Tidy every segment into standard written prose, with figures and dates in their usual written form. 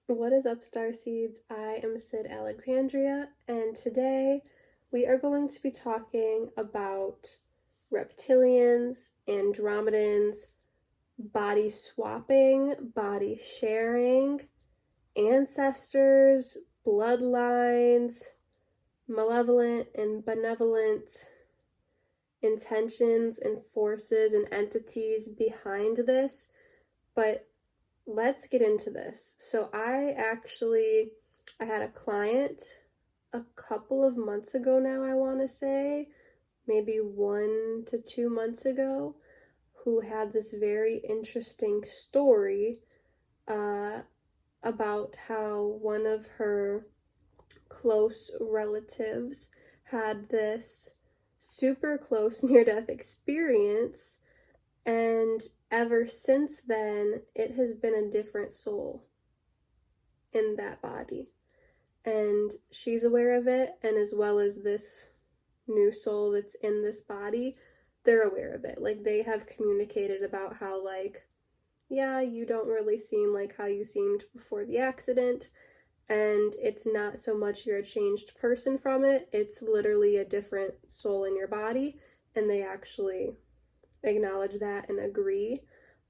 What is up, Starseeds? I am Alexandria, and today we are going to be talking about reptilians, andromedans, body swapping, body sharing, ancestors, bloodlines, malevolent and benevolent intentions and forces and entities behind this. But let's get into this. So I had a client a couple of months ago now, I want to say, maybe 1 to 2 months ago, who had this very interesting story uh, about how one of her close relatives had this super close near death experience, and ever since then, it has been a different soul in that body. And she's aware of it, and as well as this new soul that's in this body, they're aware of it. Like, they have communicated about how, like, yeah, you don't really seem like how you seemed before the accident, and it's not so much you're a changed person from it, it's literally a different soul in your body, and they actually acknowledge that and agree.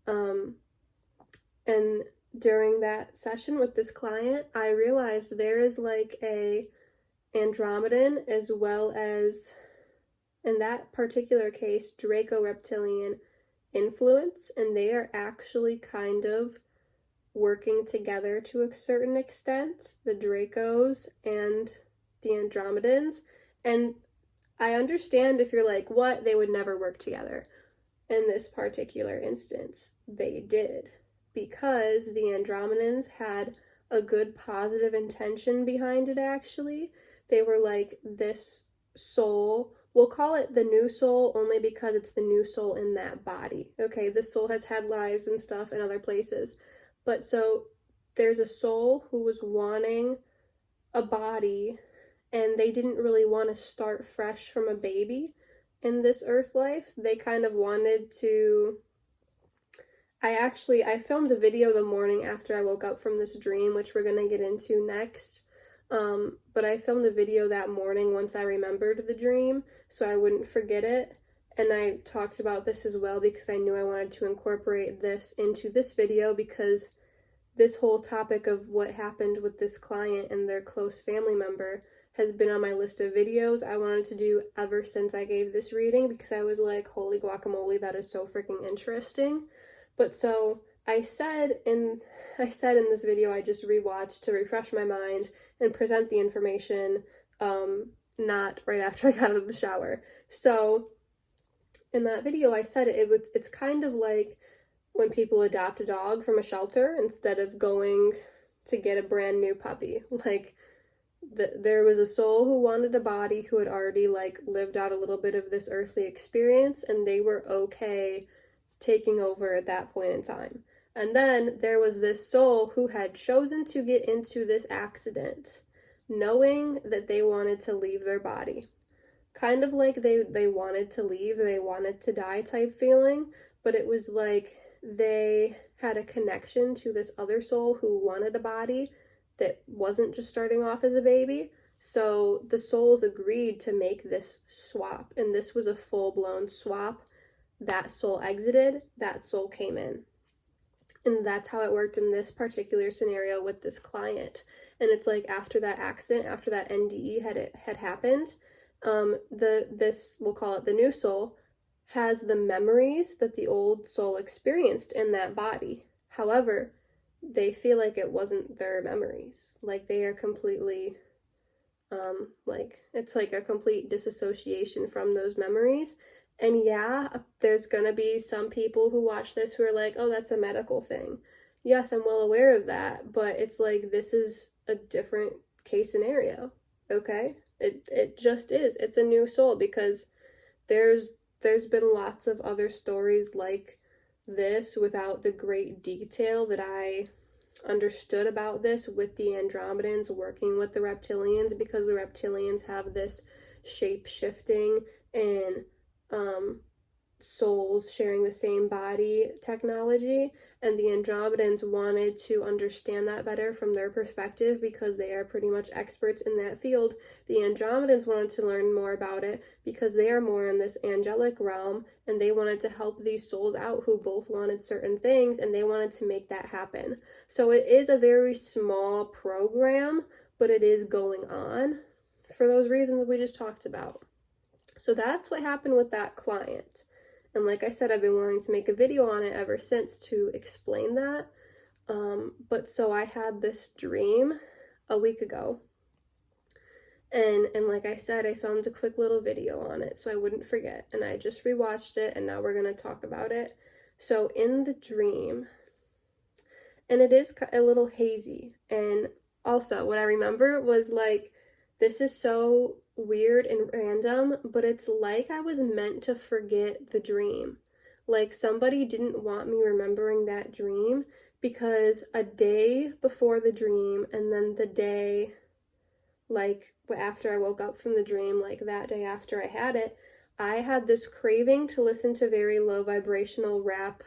Um, and during that session with this client, I realized there is like a andromedan as well as, in that particular case, Draco reptilian influence, and they are actually kind of working together to a certain extent, the Dracos and the Andromedans. And I understand if you're like, what? They would never work together. In this particular instance, they did, because the Andromedans had a good positive intention behind it, actually. They were like, this soul, we'll call it the new soul only because it's the new soul in that body. Okay, this soul has had lives and stuff in other places. But so there's a soul who was wanting a body, and they didn't really want to start fresh from a baby in this earth life. They kind of wanted to. I filmed a video the morning after I woke up from this dream, which we're gonna get into next. But I filmed a video that morning once I remembered the dream, so I wouldn't forget it. And I talked about this as well because I knew I wanted to incorporate this into this video, because this whole topic of what happened with this client and their close family member has been on my list of videos I wanted to do ever since I gave this reading, because I was like, holy guacamole, that is so freaking interesting. But so I said in this video I just rewatched to refresh my mind and present the information, not right after I got out of the shower. So in that video I said it's kind of like when people adopt a dog from a shelter instead of going to get a brand new puppy. Like, there was a soul who wanted a body, who had already like lived out a little bit of this earthly experience, and they were okay taking over at that point in time. And then there was this soul who had chosen to get into this accident knowing that they wanted to leave their body. Kind of like they wanted to leave, they wanted to die type feeling, but it was like they had a connection to this other soul who wanted a body that wasn't just starting off as a baby. So the souls agreed to make this swap, and this was a full-blown swap. That soul exited, that soul came in. And that's how it worked in this particular scenario with this client. And it's like, after that accident, after that NDE had happened, this, we'll call it the new soul, has the memories that the old soul experienced in that body. However, they feel like it wasn't their memories. Like, they are completely, like, it's like a complete disassociation from those memories. And yeah, there's gonna be some people who watch this who are like, oh, that's a medical thing. Yes, I'm well aware of that, but it's like, this is a different case scenario, okay? It just is. It's a new soul, because there's been lots of other stories like this without the great detail that I understood about this with the Andromedans working with the reptilians, because the reptilians have this shape shifting and souls sharing the same body technology, and the andromedans wanted to understand that better from their perspective because they are pretty much experts in that field. The andromedans wanted to learn more about it because they are more in this angelic realm, and they wanted to help these souls out who both wanted certain things, and they wanted to make that happen. So it is a very small program, but it is going on for those reasons we just talked about. So that's what happened with that client. And like I said, I've been wanting to make a video on it ever since to explain that. But so I had this dream a week ago. And like I said, I filmed a quick little video on it so I wouldn't forget. And I just rewatched it, and now we're going to talk about it. So in the dream, and it is a little hazy. And also, what I remember was like, this is so weird and random, but it's like I was meant to forget the dream. Like somebody didn't want me remembering that dream because a day before the dream and then the day like after I woke up from the dream, like that day after I had it, I had this craving to listen to very low vibrational rap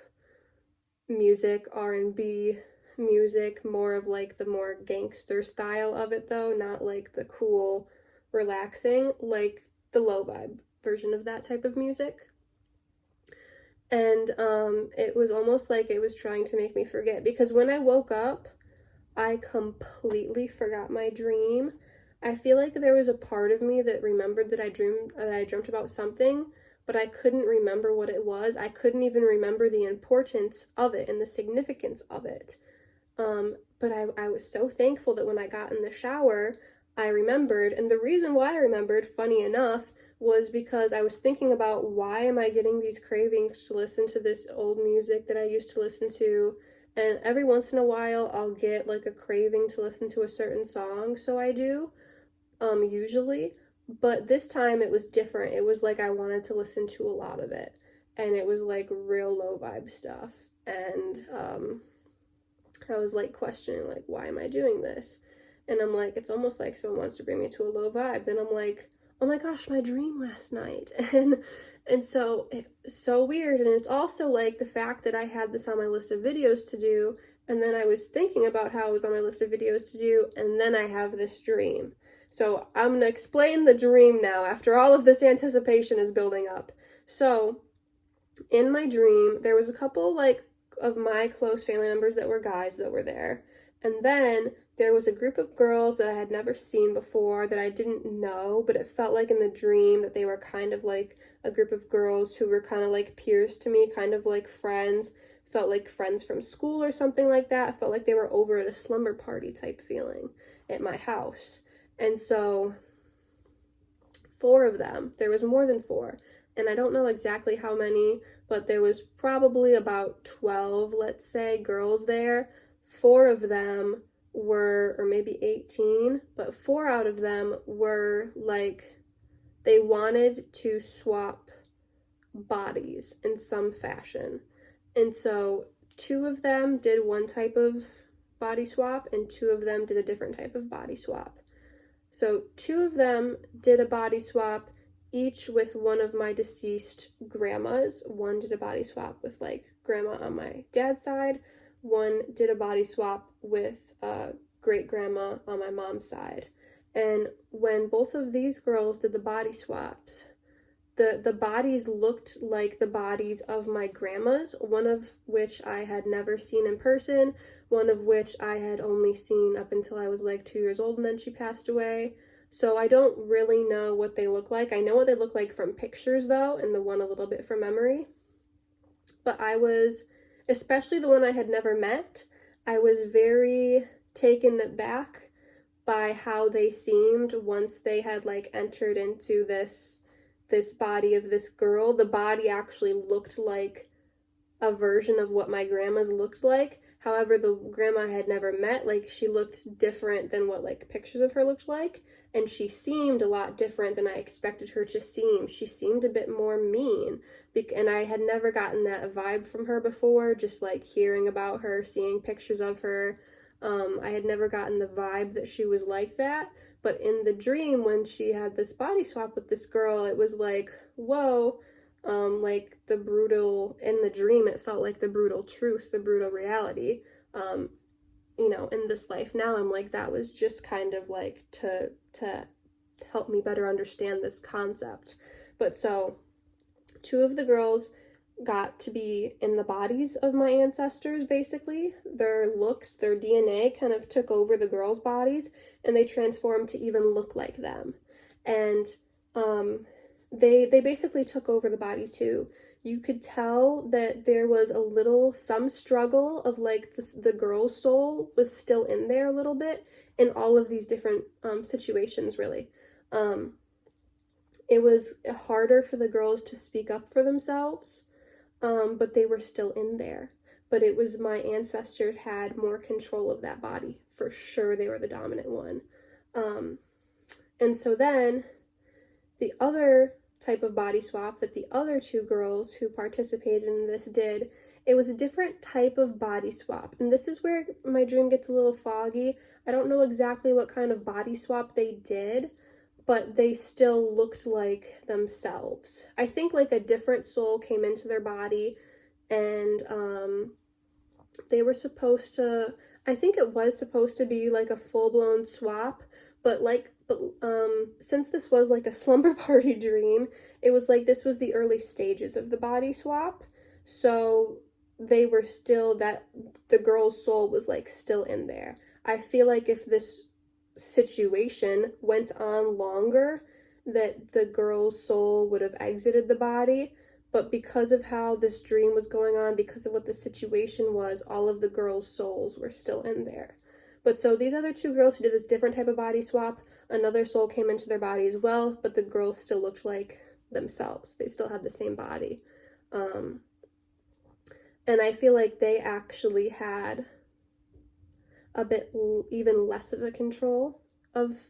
music, R&B music, more of like the more gangster style of it though, not like the cool, relaxing, like the low vibe version of that type of music. And it was almost like it was trying to make me forget, because when I woke up, I completely forgot my dream. I feel like there was a part of me that remembered that I dreamt about something, but I couldn't remember what it was. I couldn't even remember the importance of it and the significance of it. But I was so thankful that when I got in the shower, I remembered. And the reason why I remembered, funny enough, was because I was thinking about, why am I getting these cravings to listen to this old music that I used to listen to? And every once in a while, I'll get like a craving to listen to a certain song, so I do, usually. But this time it was different. It was like I wanted to listen to a lot of it, and it was like real low vibe stuff. And I was like questioning, like, why am I doing this? And I'm like, it's almost like someone wants to bring me to a low vibe. Then I'm like, oh my gosh, my dream last night. And so it's so weird. And it's also like the fact that I had this on my list of videos to do, and then I was thinking about how it was on my list of videos to do, and then I have this dream. So I'm gonna explain the dream now after all of this anticipation is building up. So in my dream, there was a couple like of my close family members that were guys that were there. And then there was a group of girls that I had never seen before that I didn't know, but it felt like in the dream that they were kind of like a group of girls who were kind of like peers to me, kind of like friends, felt like friends from school or something like that. It felt like they were over at a slumber party type feeling at my house. And so 4 of them, there was more than 4, and I don't know exactly how many, but there was probably about 12, let's say, girls there. 4 of them were, or maybe 18, but 4 out of them were like, they wanted to swap bodies in some fashion. And so 2 of them did one type of body swap, and 2 of them did a different type of body swap. So 2 of them did a body swap, each with one of my deceased grandmas. One did a body swap with like grandma on my dad's side. One did a body swap with great grandma on my mom's side. And when both of these girls did the body swaps, the bodies looked like the bodies of my grandmas, one of which I had never seen in person, one of which I had only seen up until I was like 2 years old, and then she passed away. So I don't really know what they look like. I know what they look like from pictures though, and the one a little bit from memory. But I was, especially the one I had never met, I was very taken aback by how they seemed once they had like entered into this body of this girl. The body actually looked like a version of what my grandma's looked like. However, the grandma I had never met, like she looked different than what like pictures of her looked like, and she seemed a lot different than I expected her to seem. She seemed a bit more mean, and I had never gotten that vibe from her before, just like hearing about her, seeing pictures of her. I had never gotten the vibe that she was like that. But in the dream, when she had this body swap with this girl, it was like, whoa, like the brutal, in the dream, it felt like the brutal truth, the brutal reality, you know, in this life now. I'm like, that was just kind of like to help me better understand this concept. But so 2 of the girls got to be in the bodies of my ancestors, basically. Their looks, their DNA kind of took over the girls' bodies, and they transformed to even look like them. And they basically took over the body too. You could tell that there was some struggle of like the girl's soul was still in there a little bit in all of these different situations, really. It was harder for the girls to speak up for themselves, but they were still in there. But it was my ancestors had more control of that body. For sure, they were the dominant one. And so then the other type of body swap that the other 2 girls who participated in this did, it was a different type of body swap. And this is where my dream gets a little foggy. I don't know exactly what kind of body swap they did, but they still looked like themselves. I think like a different soul came into their body, and they were supposed to, I think it was supposed to be like a full-blown swap, but since this was like a slumber party dream, it was like this was the early stages of the body swap. So they were still, that the girl's soul was like still in there. I feel like if this situation went on longer, that the girl's soul would have exited the body. But because of how this dream was going on, because of what the situation was, all of the girls' souls were still in there. But so these other 2 girls who did this different type of body swap, another soul came into their body as well, but the girls still looked like themselves. They still had the same body. And I feel like they actually had a bit even less of a control of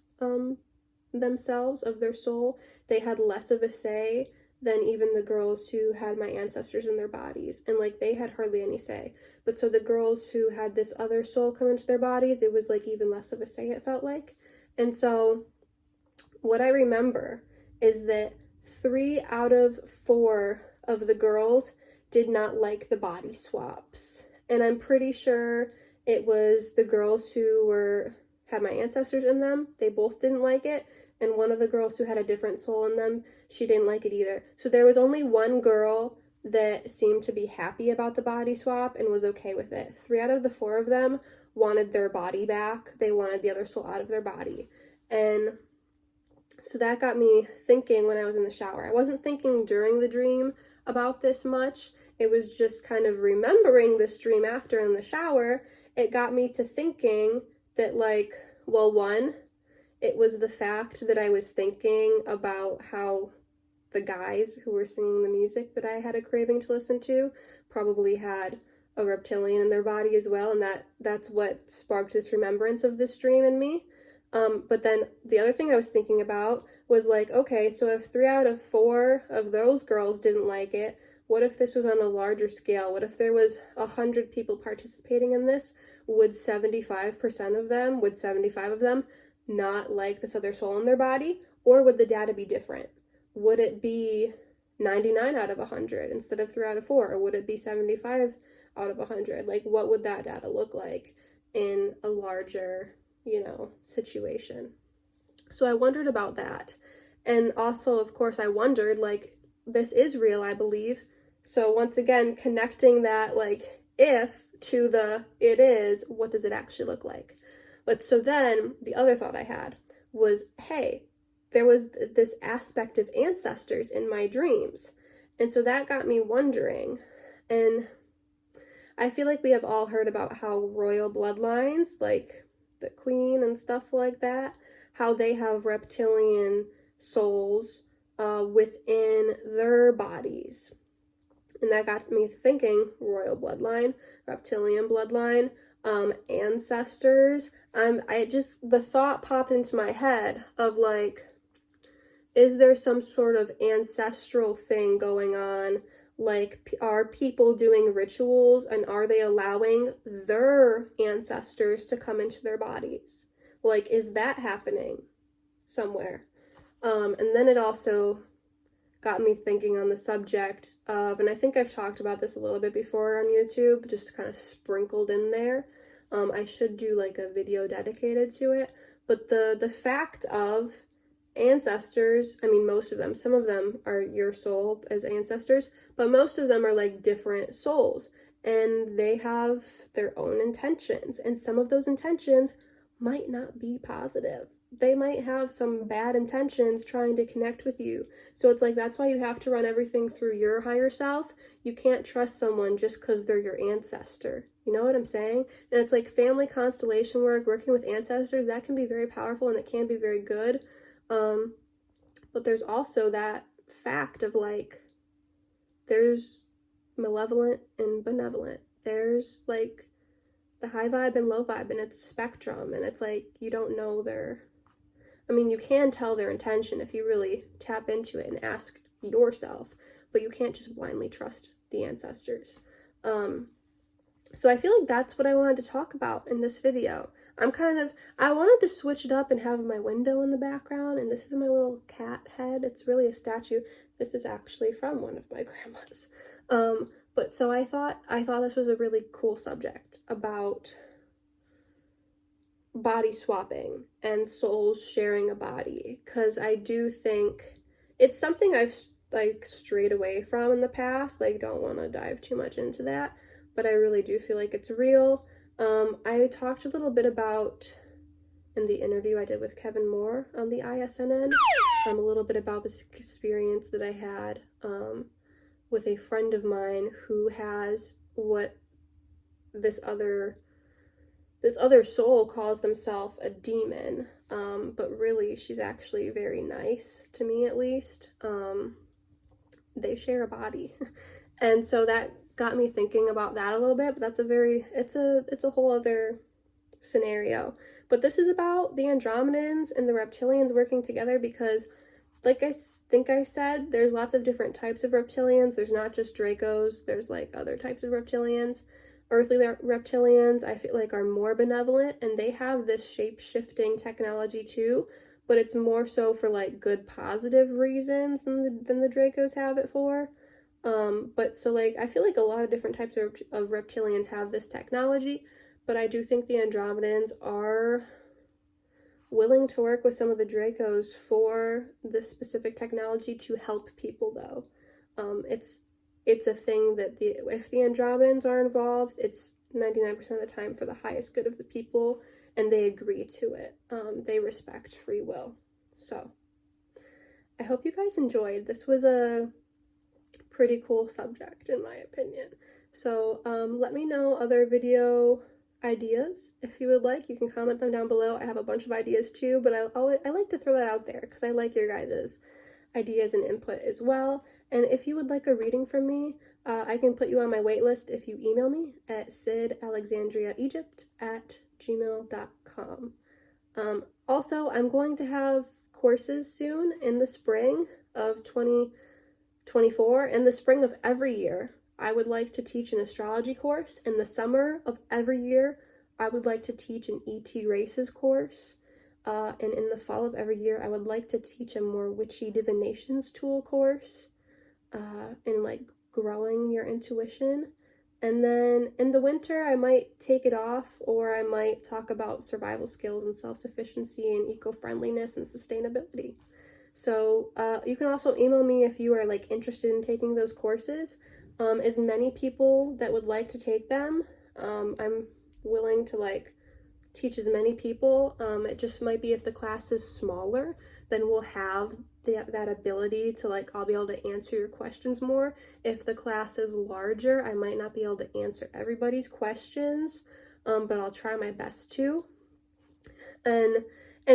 themselves, of their soul. They had less of a say than even the girls who had my ancestors in their bodies, and like they had hardly any say. But so the girls who had this other soul come into their bodies, it was like even less of a say, it felt like. And so what I remember is that 3 out of 4 of the girls did not like the body swaps, and I'm pretty sure it was the girls who had my ancestors in them. They both didn't like it. And one of the girls who had a different soul in them, she didn't like it either. So there was only one girl that seemed to be happy about the body swap and was okay with it. 3 out of the 4 of them wanted their body back. They wanted the other soul out of their body. And so that got me thinking when I was in the shower. I wasn't thinking during the dream about this much. It was just kind of remembering this dream after in the shower. It got me to thinking that, like, well, one, it was the fact that I was thinking about how the guys who were singing the music that I had a craving to listen to probably had a reptilian in their body as well, and that's what sparked this remembrance of this dream in me. But then the other thing I was thinking about was like, okay, so if 3 out of 4 of those girls didn't like it, what if this was on a larger scale? What if there was 100 people participating in this? Would 75% of them, would 75 of them not like this other soul in their body? Or would the data be different? Would it be 99 out of 100 instead of 3 out of 4? Or would it be 75 out of 100? Like, what would that data look like in a larger, situation? So I wondered about that. And also, of course, I wondered, like, this is real, I believe. So once again, connecting that, like, if to the it is, what does it actually look like? But so then the other thought I had was, hey, there was this aspect of ancestors in my dreams. And so that got me wondering. And I feel like we have all heard about how royal bloodlines, like the queen and stuff like that, how they have reptilian souls within their bodies. And that got me thinking, royal bloodline, reptilian bloodline, ancestors. The thought popped into my head of like, is there some sort of ancestral thing going on? Like, are people doing rituals and are they allowing their ancestors to come into their bodies? Like, is that happening somewhere? And then it also got me thinking on the subject of, and I think I've talked about this a little bit before on YouTube, just kind of sprinkled in there. I should do like a video dedicated to it, but the fact of ancestors, I mean, most of them, some of them are your soul as ancestors, but most of them are like different souls, and they have their own intentions, and some of those intentions might not be positive. They might have some bad intentions trying to connect with you. So it's like, that's why you have to run everything through your higher self. You can't trust someone just because they're your ancestor. You know what I'm saying? And it's like family constellation work, working with ancestors, that can be very powerful and it can be very good. But there's also that fact of like, there's malevolent and benevolent. There's like the high vibe and low vibe, and it's a spectrum, and it's like, you don't know you can tell their intention if you really tap into it and ask yourself, but you can't just blindly trust the ancestors. So I feel like that's what I wanted to talk about in this video. I wanted to switch it up and have my window in the background, and this is my little cat head. It's really a statue. This is actually from one of my grandmas. But so I thought this was a really cool subject about body swapping and souls sharing a body, because I do think it's something I've like strayed away from in the past. Like, don't want to dive too much into that, but I really do feel like it's real. I talked a little bit about, in the interview I did with Kevin Moore on the ISNN, a little bit about this experience that I had with a friend of mine who has what this other soul calls themselves a demon, but really she's actually very nice, to me at least. They share a body. And so that got me thinking about that a little bit, but that's it's a whole other scenario. But this is about the andromedans and the reptilians working together, because like I think I said, there's lots of different types of reptilians. There's not just Dracos, there's like other types of reptilians. Earthly reptilians, I feel like, are more benevolent, and they have this shape-shifting technology too, but it's more so for like good positive reasons than the Dracos have it for. But so like, I feel like a lot of different types of reptilians have this technology, but I do think the andromedans are willing to work with some of the Dracos for this specific technology to help people, though. It's a thing that if the andromedans are involved, it's 99% of the time for the highest good of the people, and they agree to it. They respect free will. So I hope you guys enjoyed. This was a pretty cool subject, in my opinion. So let me know other video ideas if you would like. You can comment them down below. I have a bunch of ideas too, but I like to throw that out there because I like your guys' ideas and input as well. And if you would like a reading from me, I can put you on my wait list if you email me at sydalexandriaegypt@gmail.com. Also, I'm going to have courses soon in the spring of 2024. In the spring of every year, I would like to teach an astrology course. In the summer of every year, I would like to teach an ET races course. And in the fall of every year, I would like to teach a more witchy divinations tool course, and like growing your intuition. And then in the winter, I might take it off, or I might talk about survival skills and self-sufficiency and eco-friendliness and sustainability. So you can also email me if you are like interested in taking those courses. As many people that would like to take them, I'm willing to like teach as many people. It just might be if the class is smaller, then we'll have that ability to like, I'll be able to answer your questions more. If the class is larger, I might not be able to answer everybody's questions, but I'll try my best to. And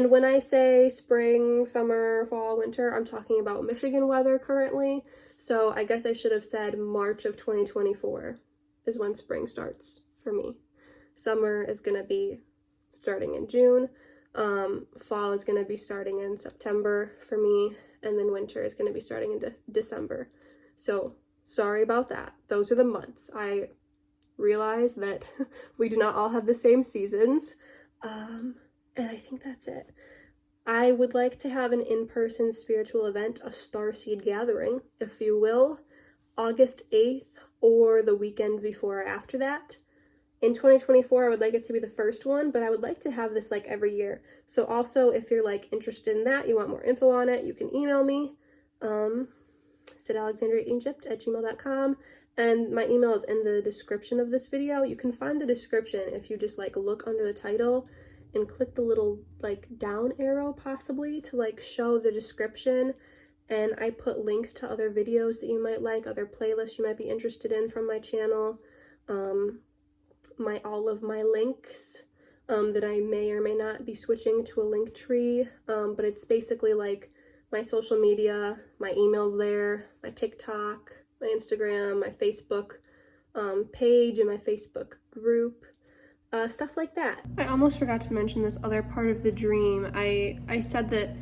when I say spring, summer, fall, winter, I'm talking about Michigan weather currently. So I guess I should have said March of 2024 is when spring starts for me. Summer is going to be starting in June. Fall is going to be starting in September for me, and then winter is going to be starting in December. So sorry about that. Those are the months. I realize that we do not all have the same seasons, and I think that's it. I would like to have an in-person spiritual event, a starseed gathering, if you will, August 8th or the weekend before or after that. In 2024, I would like it to be the first one, but I would like to have this like every year. So also, if you're like interested in that, you want more info on it, you can email me, sydalexandriaegypt@gmail.com. And my email is in the description of this video. You can find the description if you just like look under the title and click the little like down arrow possibly to like show the description. And I put links to other videos that you might like, other playlists you might be interested in from my channel. All of my links that I may or may not be switching to a link tree, but it's basically like my social media, my emails there, my TikTok, my Instagram, my Facebook page, and my Facebook group, stuff like that. I almost forgot to mention this other part of the dream. I said that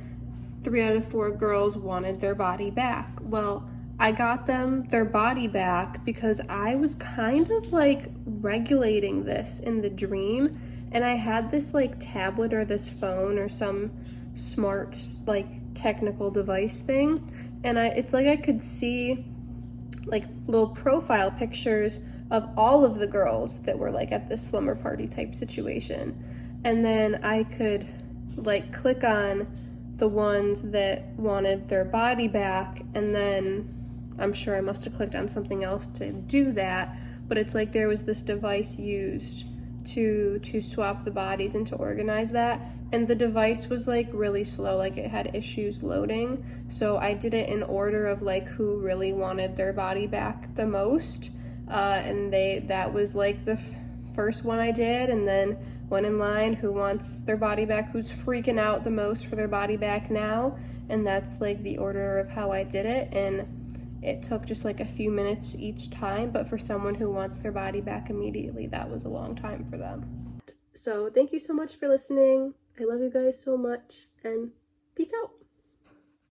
3 out of 4 girls wanted their body back. Well, I got them their body back because I was kind of like regulating this in the dream, and I had this like tablet or this phone or some smart like technical device thing, and it's like I could see like little profile pictures of all of the girls that were like at this slumber party type situation, and then I could like click on the ones that wanted their body back, and then I'm sure I must have clicked on something else to do that, but it's like there was this device used to swap the bodies and to organize that, and the device was like really slow, like it had issues loading, so I did it in order of like who really wanted their body back the most, and that was like the first one I did, and then went in line, who wants their body back, who's freaking out the most for their body back now, and that's like the order of how I did it, and it took just like a few minutes each time, but for someone who wants their body back immediately, that was a long time for them. So thank you so much for listening. I love you guys so much, and peace out.